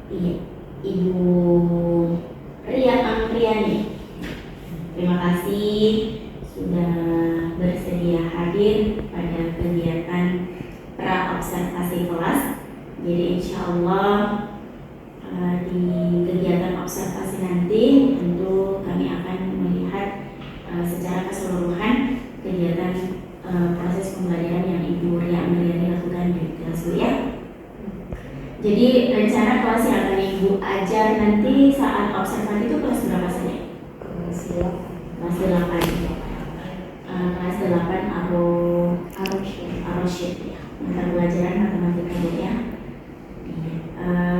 Iya, Ibu Ria Amriani. Terima kasih sudah bersedia hadir pada kegiatan pra-observasi kelas. Jadi insya Allah di kegiatan observasi nanti tentu kami akan melihat secara keseluruhan kegiatan proses pembelajaran yang Ibu Ria Amriani lakukan di kelas ya. Jadi rencana kelas yang akan Ibu ajar nanti saat observasi itu kelas berapa saja? Kelas 8 kelas 8 Arosyid ya, mata pelajaran matematika ya.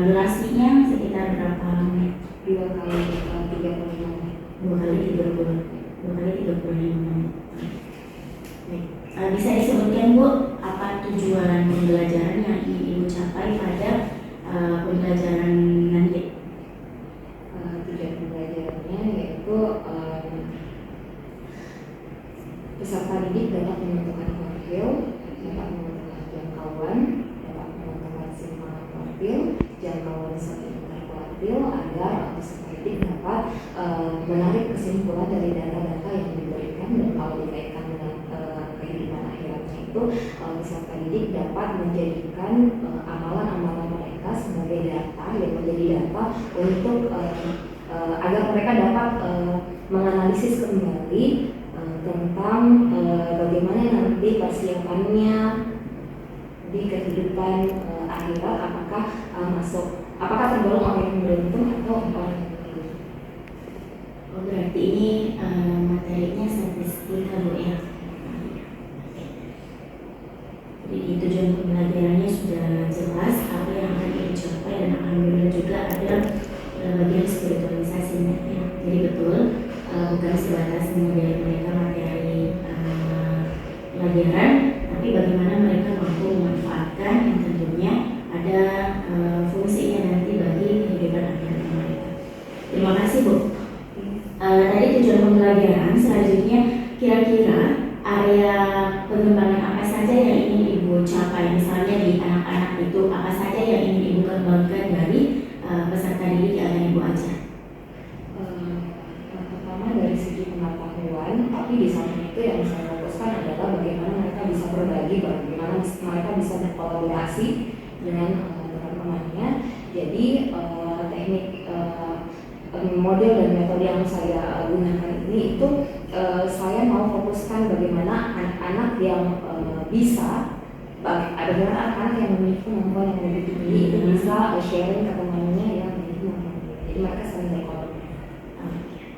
Durasinya sekitar berapa menit? 2 kali 35 menit. 2 kali 35 menit. Baik. Bisa disebutkan Bu, apa tujuan pembelajaran yang ingin Ibu capai pada pembelajaran nanti? Tujuan pembelajarannya yaitu peserta didik dapat menentukan profil, dapat menentukan jangkauan, dapat menentukan simpanan profil, jangkauan sekitar profil agar peserta didik dapat menarik kesimpulan dari data-data yang diberikan, dan kalau dikaitkan dengan kehidupan akhiratnya itu peserta didik dapat menjadikan amalan-amalan mereka sebagai data yang menjadi data untuk agar mereka dapat menganalisis kembali tentang bagaimana nanti persiapannya di kehidupan akhirat, apakah tergolong orang yang beruntung atau orang yang beruntung. Oh, berarti ini materinya statistika Bu ya. Jadi tujuan pembelajarannya sudah jelas apa yang akan dicapai, dan alhamdulillah juga ada bagian spiritualisasinya ya. Jadi betul bukan sebatas mengajar mereka materi pelajaran, tapi bagaimana mereka mampu memanfaatkan yang tentunya ada fungsinya nanti bagi kehidupan akhirat mereka. Terima kasih Bu. Tadi tujuan pembelajaran, selanjutnya kira-kira area pengembangan apa saja yang ingin Ibu capai? Misalnya di anak-anak itu apa saja yang ingin Ibu kembangkan dari peserta didik yang akan Ibu ajar? Yang pertama dari segi pengetahuan, tapi di samping itu yang saya fokuskan adalah bagaimana mereka bisa berbagi, bagaimana mereka bisa berkolaborasi dengan teman-temannya. Jadi teknik model dan metode yang saya gunakan ini itu saya mau fokuskan bagaimana anak-anak yang bagaimana anak-anak yang memiliki kemampuan yang lebih tinggi itu bisa sharing ke temannya yang memiliki kemampuan. Jadi mereka saling berkolaborasi.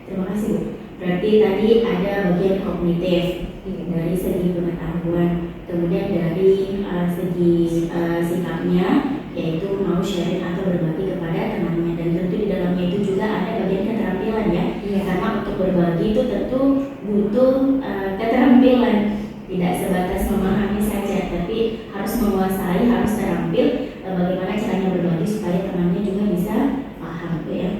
Terima kasih Bu. Berarti tadi ada bagian kognitif dari segi pengetahuan, kemudian dari segi sikapnya, yaitu mau sharing atau berbagi kepada temannya, dan tentu di dalamnya itu juga ada bagian keterampilan ya. Karena untuk berbagi itu tentu butuh keterampilan, tidak sebatas memahami saja, tapi harus menguasai, harus terampil bagaimana caranya berbagi supaya temannya juga bisa paham ya.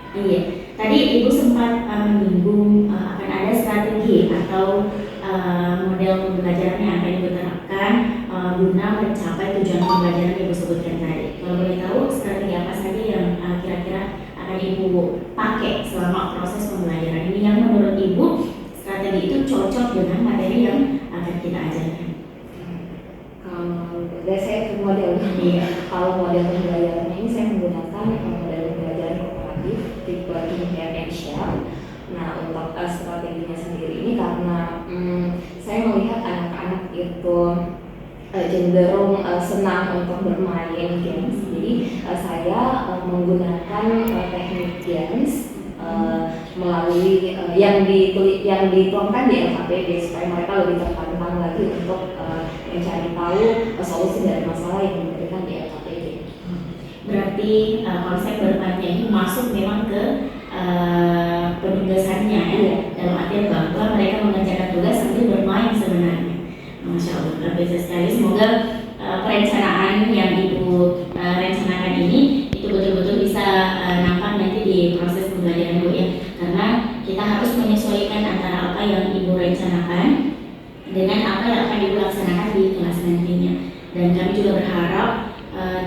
Iya, tadi Ibu sempat menyinggung akan ada strategi atau model pembelajaran yang akan Ibu terapkan guna mencapai tujuan pembelajaran yang Ibu sebutkan tadi. Kalau boleh tahu strategi apa saja yang kira-kira akan Ibu pakai selama proses pembelajaran ini yang menurut Ibu strategi itu cocok dengan materi yang akan kita ajarkan? Kalau saya ke model, kalau model pembelajaran ini saya menggunakan model pembelajaran kooperatif tipe Think and Share. Nah, untuk strateginya sendiri ini karena saya melihat anak-anak itu cenderung senang untuk bermain games. Jadi saya menggunakan teknik games melalui yang dituangkan di LKPD supaya mereka lebih tertantang lagi untuk mencari tahu solusi dari masalah yang diberikan di LKPD. Berarti konsep bermainnya ini masuk memang ke penugasannya ya, dalam artian bahwa mereka mengerjakan tugas sambil bermain sebenarnya. Masya Allah, luar biasa sekali. Semoga perencanaan yang Ibu rencanakan ini itu betul-betul bisa nampak nanti di proses pembelajaran Bu ya. Karena kita harus menyesuaikan antara apa yang Ibu rencanakan dengan apa yang akan Ibu laksanakan di kelas nantinya. Dan kami juga berharap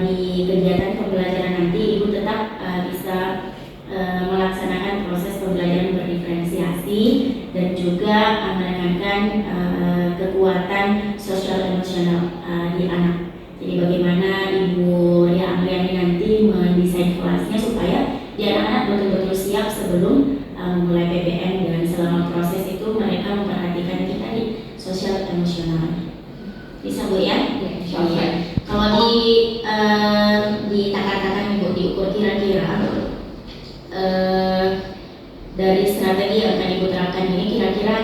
di kegiatan pembelajaran nanti Ibu bisa melaksanakan proses pembelajaran berdiferensiasi dan juga menekankan kekuatan sosial emosional di anak. Jadi bagaimana Ibu Ria Andriani nanti mendesain kelasnya supaya di anak-anak betul-betul siap sebelum memulai PBM, dan selama proses itu mereka memperhatikan kita di sosial emosional. Bisa Bu ya? Iya. Kalau di takar-takar Ibu diukur kira-kira dari strategi yang akan Ibu terapkan ini, kira-kira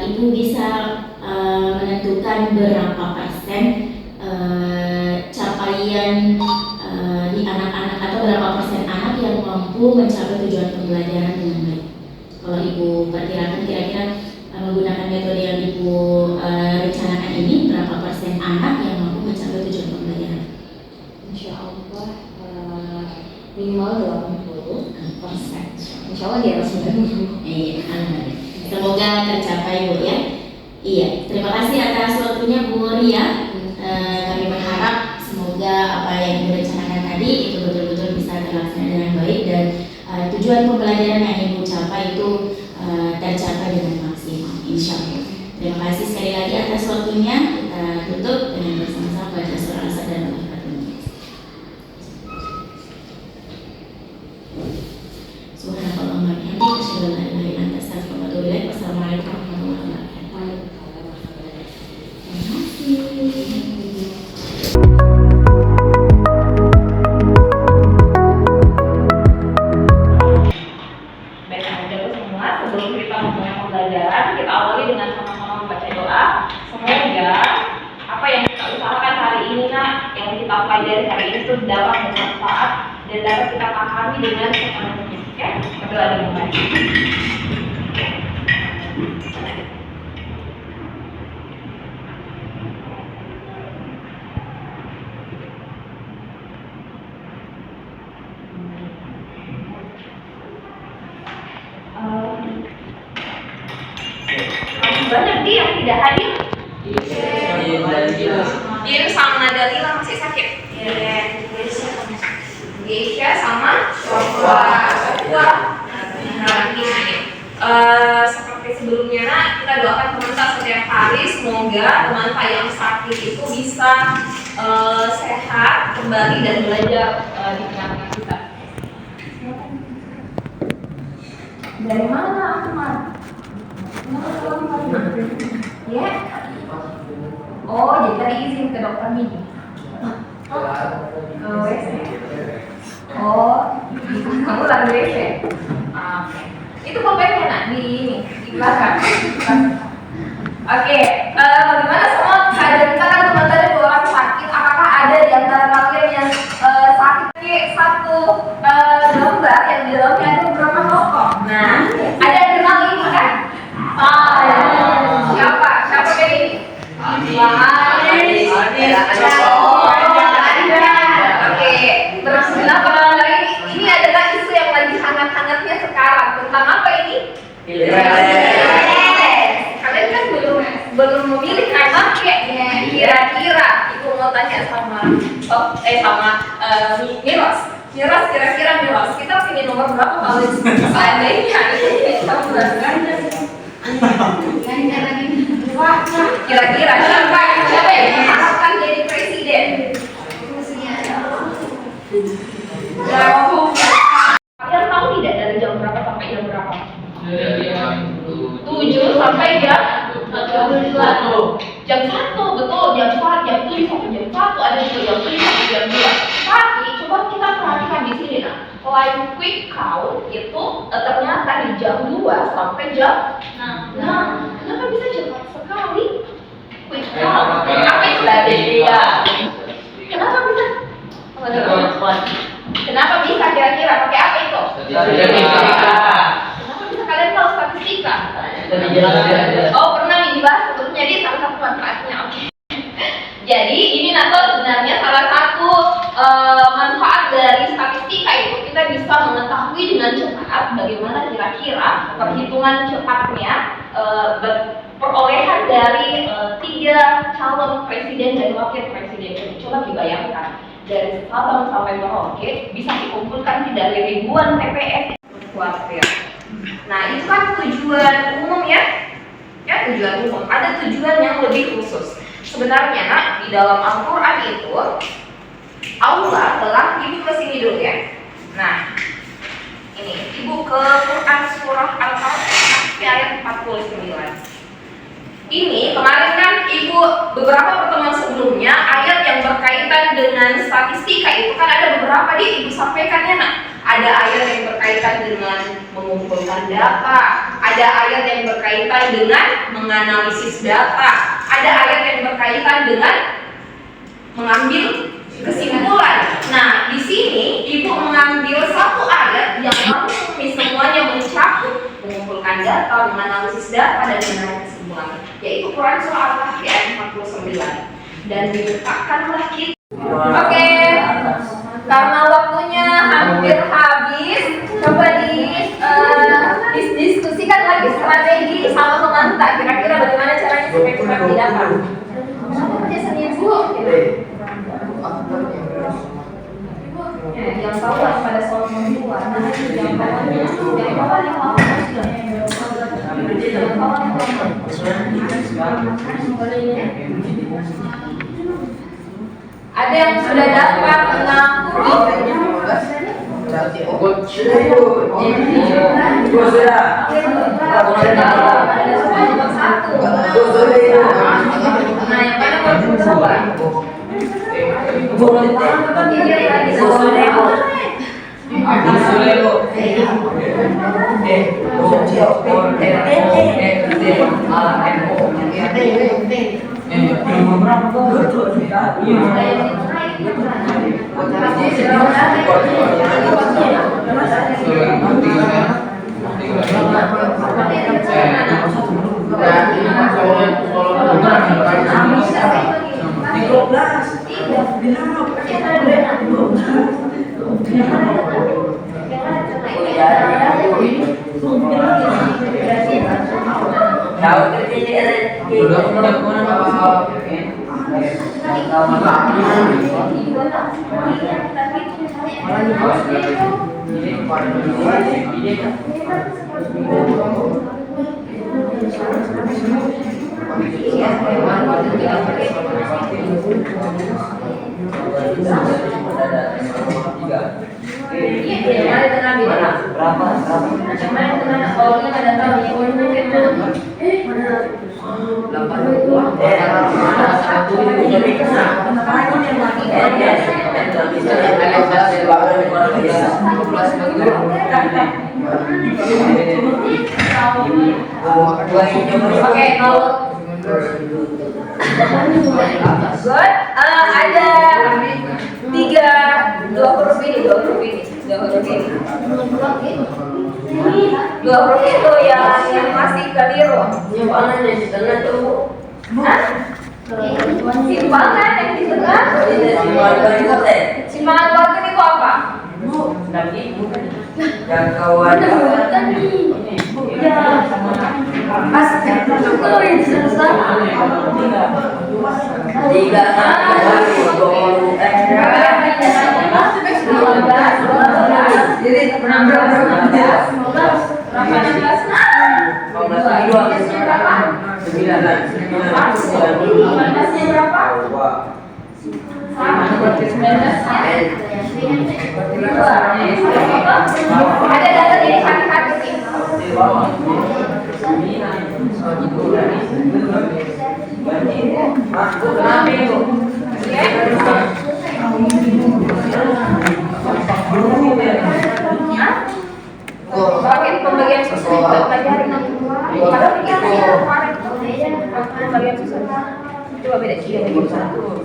Ibu bisa menentukan berapa persen capaian di anak-anak atau berapa persen anak yang mampu mencapai tujuan pembelajaran dengan baik. Kalau Ibu perkirakan kira-kira menggunakan metode yang Ibu rencanakan ini, berapa persen anak yang mampu mencapai tujuan pembelajaran? Insya Allah minimal 80%. Insya Allah di atas 90%. Iya, semoga tercapai Bu ya. Iya, terima kasih atas waktunya Bu Ria. Kami berharap semoga apa yang Ibu rencanakan tadi itu betul-betul bisa terlaksana dengan baik, dan tujuan pembelajaran yang Ibu capai itu tercapai dengan maksimal, insya Allah. Terima kasih sekali lagi atas waktunya. Kita tutup dengan bersama-sama baca surah Al-Asr dan Al-Fatihah. Subhanallahumma wa bihamdihi, asyhadu an la ilaha illa anta, astaghfiruka wa atubu ilaik. Wassalamualaikum warahmatullahi wabarakatuh. Terima kasih. Sebelum kita memulai pembelajaran, kita awali dengan sama-sama membaca doa. Semoga apa yang kita usahakan hari ini, yang kita pelajari hari ini itu dapat bermanfaat dan dapat kita pahami dengan sepenuhnya. Ya, berdoa dengan baik. Banyak dia yang tidak hadir. Dia sama Dalila masih sakit. Geisha sama Sofwa. Seperti sebelumnya, kita doakan teman-teman setiap hari semoga teman-teman yang sakit itu bisa sehat kembali dan belajar di tengah-tengah kita. Dari mana Ahmad? Ya. Oh, jadi tadi izin ke dokter gigi. Ke WC. Oh, kamu lagi WC. Oke. Itu pulpennya nak di belakang. Oke. Bagaimana semua keadaan kita kan teman-teman dua orang sakit? Apakah ada di antara kalian yang sakit satu lembar yang di dalamnya ada beberapa pokok? Nah, ada yang kenal ini kan? Siapa kayak ini? Oke, terus kenapa ini adalah isu yang lagi hangat-hangatnya sekarang. Tentang apa ini? Kalian kan belum memilih kan makanya. Kira-kira Ibu mau tanya sama Miros. Miros, kira-kira Miros, kita pilih nomor berapa kalau seandainya kira-kira siapa yang diharapkan jadi presiden? Kalian tahu tidak dari jam berapa sampai jam berapa? Dari jam 7 sampai jam 1. Jam 1, betul, jam 4, jam 7 sampai jam 1, ada juga jam 7 sampai jam 2. Tapi coba kita perhatikan di sini live quick count itu ternyata di jam 2 sampai jam 6. Kenapa bisa cepat sekali quick count? Apa itu tadi? Kenapa bisa? Kenapa bisa kira-kira? Pakai apa itu? Kenapa bisa kalian tahu statistika? Oh, pernah dibahas sebelumnya, jadi salah satu manfaatnya. Oke. Jadi ini sebenarnya salah satu manfaat dari statistika itu kita bisa mengetahui dengan cepat bagaimana kira-kira perhitungan cepatnya perolehan dari 3 calon presiden dan wakil presiden ini. Coba dibayangkan dari Sabang sampai Merauke bisa dikumpulkan tidak dari ribuan TPS kuartil. Nah, itu kan tujuan umum ya. Ya, tujuan umum. Ada tujuan yang lebih khusus. Sebenarnya, nak, di dalam Al-Qur'an itu Allah telah, ibu ke sini dulu ya. Nah, ini ibu ke Quran surah Al-Fatihah ayat 49. Ini kemarin kan ibu beberapa pertemuan sebelumnya ayat yang berkaitan dengan statistika itu kan ada beberapa ibu sampaikan ya nak. Ada ayat yang berkaitan dengan mengumpulkan data, ada ayat yang berkaitan dengan menganalisis data, ada ayat yang berkaitan dengan mengambil kesimpulan. Nah, di sini ibu mengambil satu ayat yang langsung semuanya mencakup mengumpulkan data, menganalisis data dan menarik kesimpulan, yaitu Quran surah Al-Fatihah ayat 49. Dan diletakkanlah kita. Oke, karena waktunya hampir habis, coba diskusikan lagi strategi sama pengantar. Kira-kira bagaimana caranya supaya cepat didapat? Kerja sendiri bu. Yang tahu pada soal membuat, yang bawahnya, yang bawah yang ada yang sudah dapat 2 huruf itu yang masih keliru. Simpangan yang di tengah tuh. Simpangan yang di tengah. Simpangan waktu itu apa? Jangkauan. Pas itu yang selesai. Ada data jadi hati-hati. Bagian pembagian susu pelajari. Kalau pembagian susu coba beda sih bagian satu.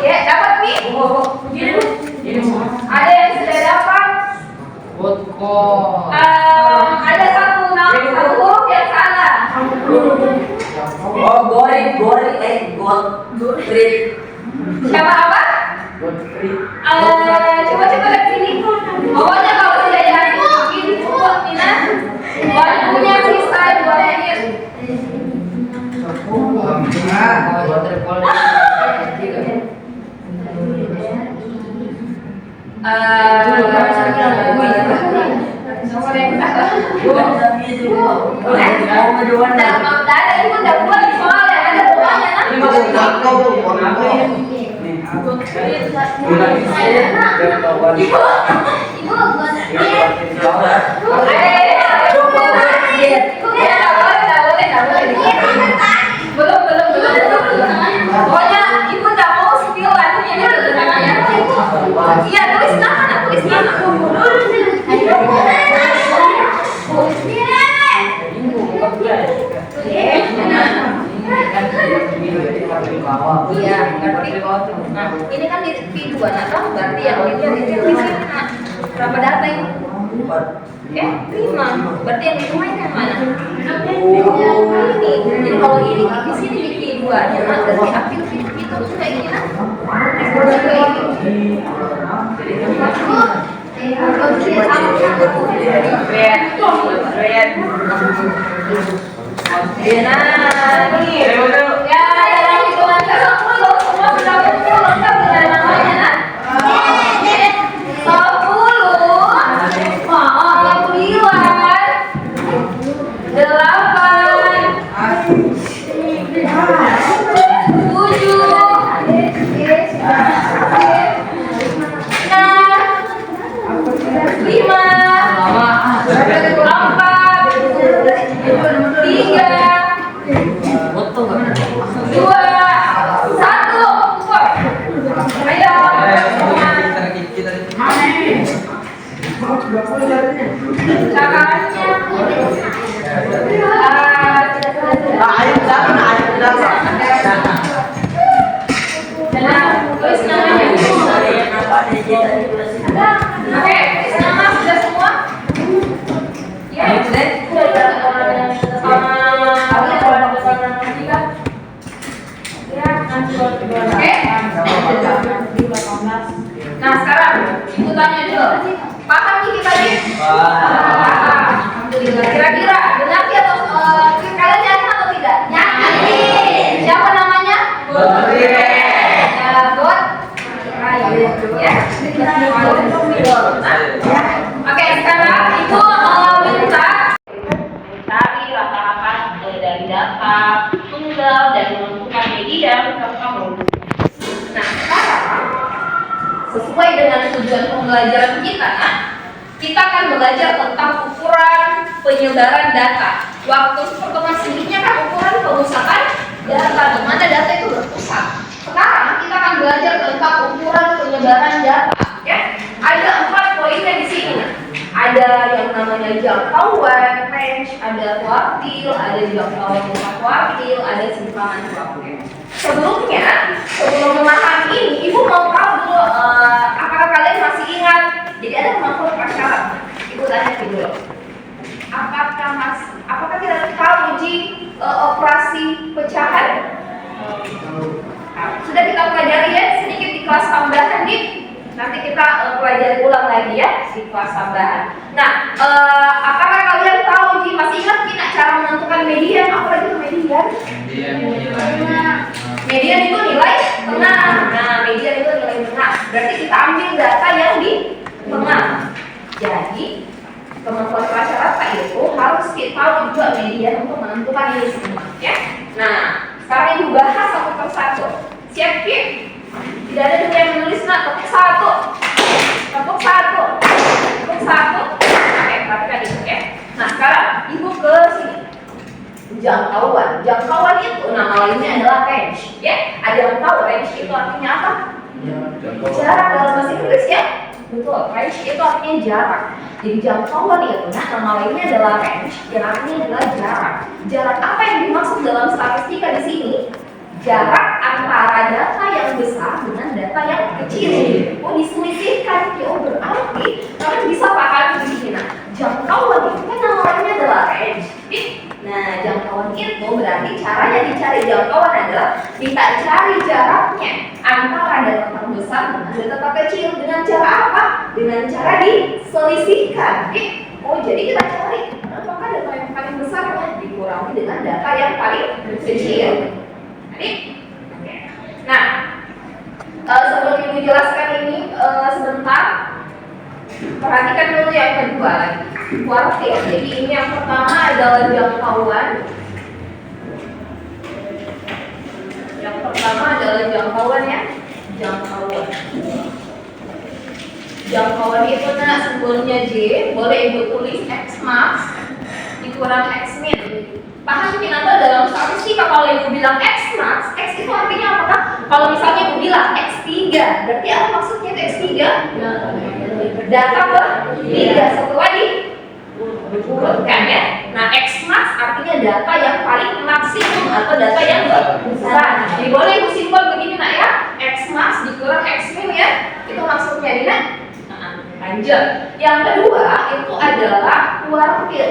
Ya, dapat nih. Ada yang sudah dapat? Ada satu huruf yang salah. Siapa apa? Ada ibu udah buat soalnya ada doanya belum. Pokoknya ibu nggak mau spill lagunya ini udah namanya. Iya tulis nama. Iya, berarti nah ini kan di P2 nah berarti yang ini di sini nah berapa data ini? 5. Berarti yang di rumah ini yang mana? Ini. Jadi kalau ini di sini di P2 nya nah berarti aktif itu kayak gini nah. Nah, ini ya dalam hitungan ke-10 semua sudah betul lengkap dengan namanya nah. 10 9 8 Nah sekarang ibu tanya dulu, paham nih kita nih? Alhamdulillah. Kira-kira benar ya atau kalian yakin atau tidak? Yakin. Siapa namanya? Godre. Ya. Oke sekarang ibu minta cari rata-rata dari data tunggal dan menentukan media bersama kamu. Nah sekarang sesuai dengan tujuan pembelajaran kita, kita akan belajar tentang ukuran penyebaran data. Waktu pertemuan sebelumnya kan ukuran pemusahan data, di mana data itu berpusat. Sekarang kita akan belajar tentang ukuran penyebaran data. Ya, ada 4 poinnya di sini. Ada yang namanya jangkauan, range, ada kuartil, ada jangkauan bukan kuartil, ada simpangan kuartil. Sebelum memahami ini, ibu mau tahu dulu apakah kalian masih ingat? Jadi ada kemampuan prasyarat. Ibu tanya dulu. Apakah kita tahu uji operasi pecahan? Sudah kita pelajari ya sedikit di kelas tambahan nih. Nanti kita pelajari ulang lagi ya di kelas tambahan. Nah, apakah kalian tahu uji masih ingat tidak cara menentukan median? Apa lagi itu median? Median itu nilai tengah. Nah, median itu nilai tengah. Berarti kita ambil data yang di tengah. Jadi kemampuan prasyarat itu harus kita tahu juga median untuk menentukan ini semua, ya. Nah, sekarang ibu bahas satu persatu. Siap, Ki? Tidak ada yang menulis nak tepuk satu. Oke, perhatikan itu ya. Nah, sekarang ibu ke sini. Jangkauan itu nama lainnya adalah range, ya. Ada yang tahu range itu artinya apa? Jarak dalam bahasa Inggris ya. Betul, range itu artinya jarak. Jadi jangkauan itu nama lainnya adalah range, yang artinya adalah jarak. Jarak apa yang dimaksud dalam statistika di sini? Jarak antara data yang besar dengan data yang kecil. Oh, diselisihkan. Oh, berarti kalian bisa pahami di sini. Nah, jangkauan itu kan nama lainnya adalah range. Nah, jangkauan itu berarti caranya dicari jangkauan adalah kita cari jaraknya antara data yang besar dengan data kecil. Dengan cara apa? Dengan cara diselisihkan. Oh, jadi kita cari apakah data yang paling besar dikurangi dengan data yang paling kecil. Nah, sebelum ibu jelaskan ini sebentar, Perhatikan dulu yang kedua lagi, kuartil. Jadi ini yang pertama adalah jangkauan. Yang pertama adalah jangkauan ya, jangkauan. Jangkauan itu nah simbolnya J, boleh ibu tulis X max dikurang X min. Paham Kinanto dalam statistika kalau ibu bilang X max, X itu artinya apakah? Kalau misalnya ibu bilang X3, berarti apa maksudnya X3? Data ke 3 setelah diurutkan ya. Nah X max artinya data yang paling maksimum atau data yang besar. Jadi boleh ibu simbol begini nak ya, X max dikurang X min ya. Itu maksudnya Dina. Lanjut. Yang kedua itu adalah kuartil.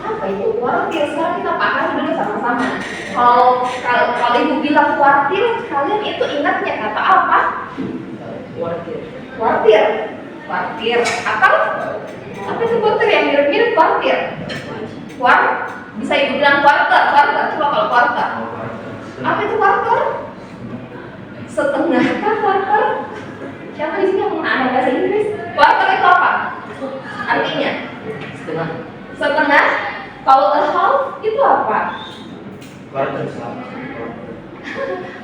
Apa itu kuartil? Sekarang kita paham dulu sama-sama. Kalau ibu bilang kuartil, kalian itu ingatnya kata apa? Kuartil. Kuartil atau apa itu kuartil yang mirip-mirip kuartil? Bisa ibu bilang kuarter. Coba kalau kuarter. Apa itu kuarter? Setengah kan kuarter? Siapa di sini yang mengenal bahasa Inggris? Kuarter itu apa? Artinya? Setengah. Kalau a half itu apa?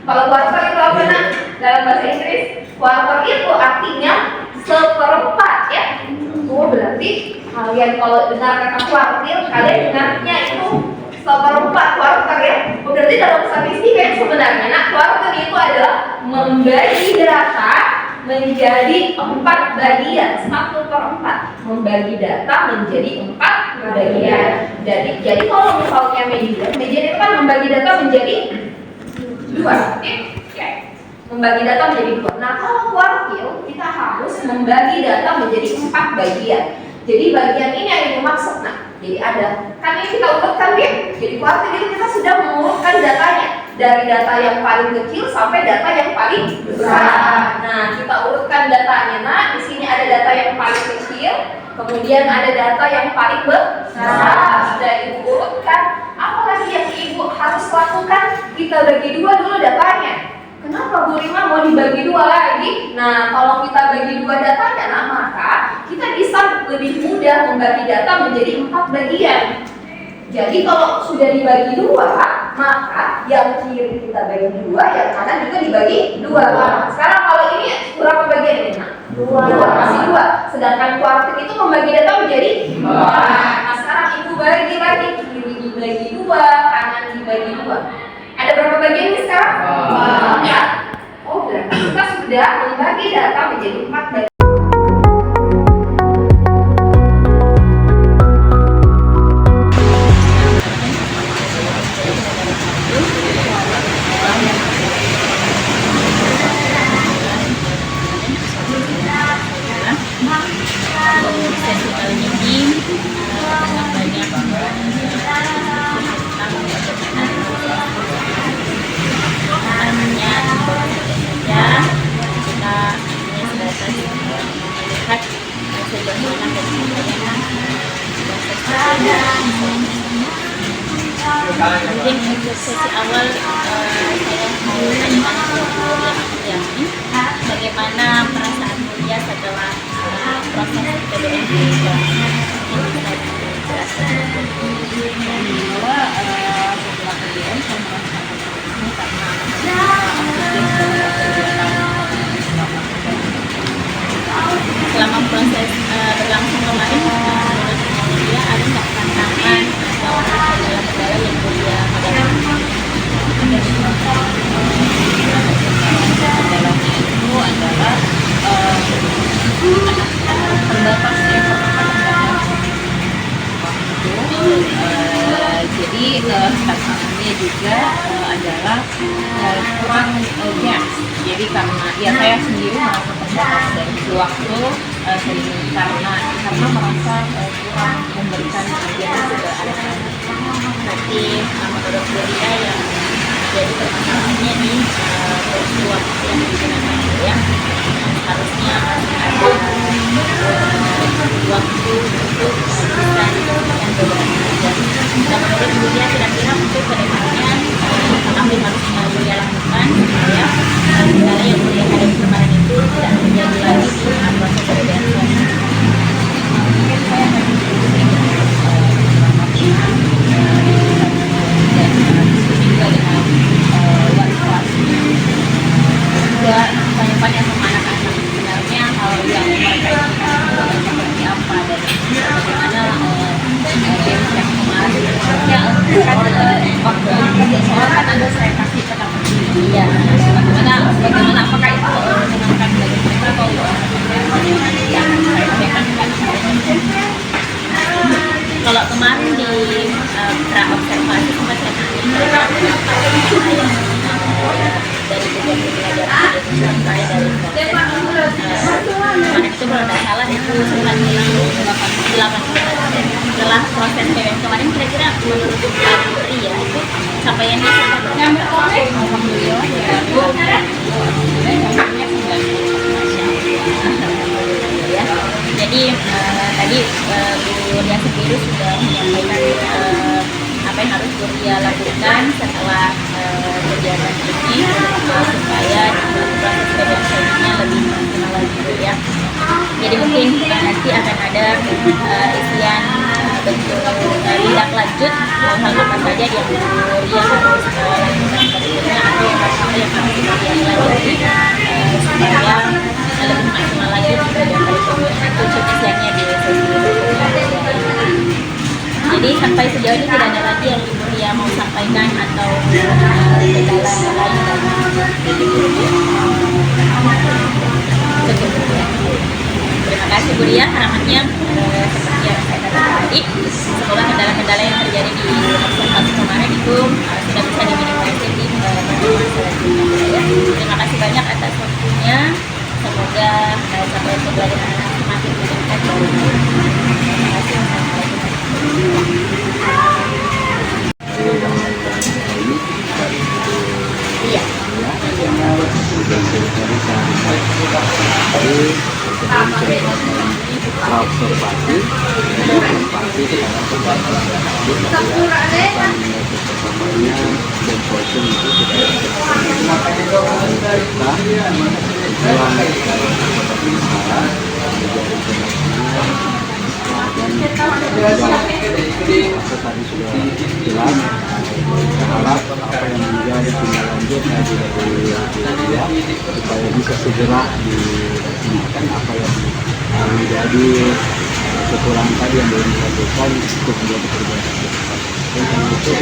Kalau kuarter itu apa nak? Dalam bahasa Inggris, kuarter itu artinya seperempat ya. Oh berarti kalian kalau dengar kata kuartil, kalian dengarnya itu seperempat kuarter ya. Oh, berarti dalam statistika yang sebenarnya nak kuarter itu adalah membagi data menjadi 4 bagian, 1/4. Membagi data menjadi 4 bagian. Jadi kalau misalnya median itu kan membagi data menjadi 2. Oke? Membagi data menjadi 2. Nah, kalau kuartil kita harus membagi data menjadi 4 bagian. Jadi bagian ini yang dimaksud. Nah, jadi ada kan ini kita urutkan ya. Jadi kuartil itu kita sudah mengurutkan datanya dari data yang paling kecil sampai data yang paling besar. Nah, kita urutkan datanya. Nah, di sini ada data yang paling kecil, kemudian ada data yang paling besar. Sudah ibu urutkan. Apa lagi yang ibu harus lakukan? Kita bagi 2 dulu datanya. Kenapa Bu Rima mau dibagi 2 lagi? Nah, kalau kita bagi 2 datanya, nah maka kita bisa lebih mudah membagi data menjadi 4 bagian. Jadi kalau sudah dibagi 2, maka yang kiri kita bagi 2, yang kanan juga dibagi 2. Nah, sekarang kalau ini berapa bagian ini? Nah, 2, masih 2. Sedangkan kuartil itu membagi data menjadi 4. Nah, sekarang ibu bagi lagi, kiri dibagi 2, kanan dibagi 2. Ada berapa bagian ini sekarang? 4. Oh, berarti kita sudah membagi data menjadi 4 bagian. Mungkin untuk sesi awal saya mau menanyakan Yami bagaimana perasaan Mulia setelah proses PBM ini bahwa setelah PBM saya karena selama proses berlangsung kemarin menurut Mulia ada nggak tantangan atau kendala-kendala yang Mulia hadapi? kendalanya itu adalah terbatas ya, jadi tantangannya juga adalah kurang gas. Jadi karena ya saya sendiri merasa terbatas dari waktu karena merasa kurang memberikan kajian ke anak-anak. Berarti menurut Mulia yang jadi permasalahannya di waktu yang digunakan ya harusnya ada waktu untuk bisa diberikan beberapa kajian. Dan menurut Mulia kira-kira untuk kedepannya apa yang harus Mulia lakukan supaya kendala yang Mulia hadapi kemarin itu tidak terjadi lagi di proses kalau nggak salah itu 8 bulan. Setelah proses PWN kemarin kira-kira menurut Pak Putri ya itu capaiannya seperti apa? Alhamdulillah ya Bu, capaiannya 90%. Ya. Jadi tadi Bu Ria sendiri sudah menyampaikan apa yang harus Bu Ria lakukan setelah kegiatan ini supaya proses PWN selanjutnya lebih maksimal lagi ya. Jadi mungkin nanti akan ada isian bentuk tindak lanjut hal apa saja yang Bu Ria harus lakukan berikutnya atau yang harus Bu Ria lanjuti supaya lebih maksimal lagi kegiatan PWN itu isiannya di sesi berikutnya. Jadi sampai sejauh ini tidak ada lagi yang Ibu Ria mau sampaikan atau kendala lain dari Ibu Ria. Terima kasih Bu Ria, harapannya seperti yang saya katakan tadi, semoga kendala-kendala yang terjadi di observasi kemarin itu sudah bisa diminimalisir di pertemuan selanjutnya. Terima kasih banyak atas waktunya, semoga capaian pembelajaran semakin meningkat. Terima kasih. Iya. Observasi dan posting itu tadi sudah jelas. Berharap apa yang menjadi tindak lanjut dari dia supaya bisa segera dilaksanakan apa yang menjadi kekurangan tadi yang belum dilakukan untuk menjadi perbaikan. Dan itu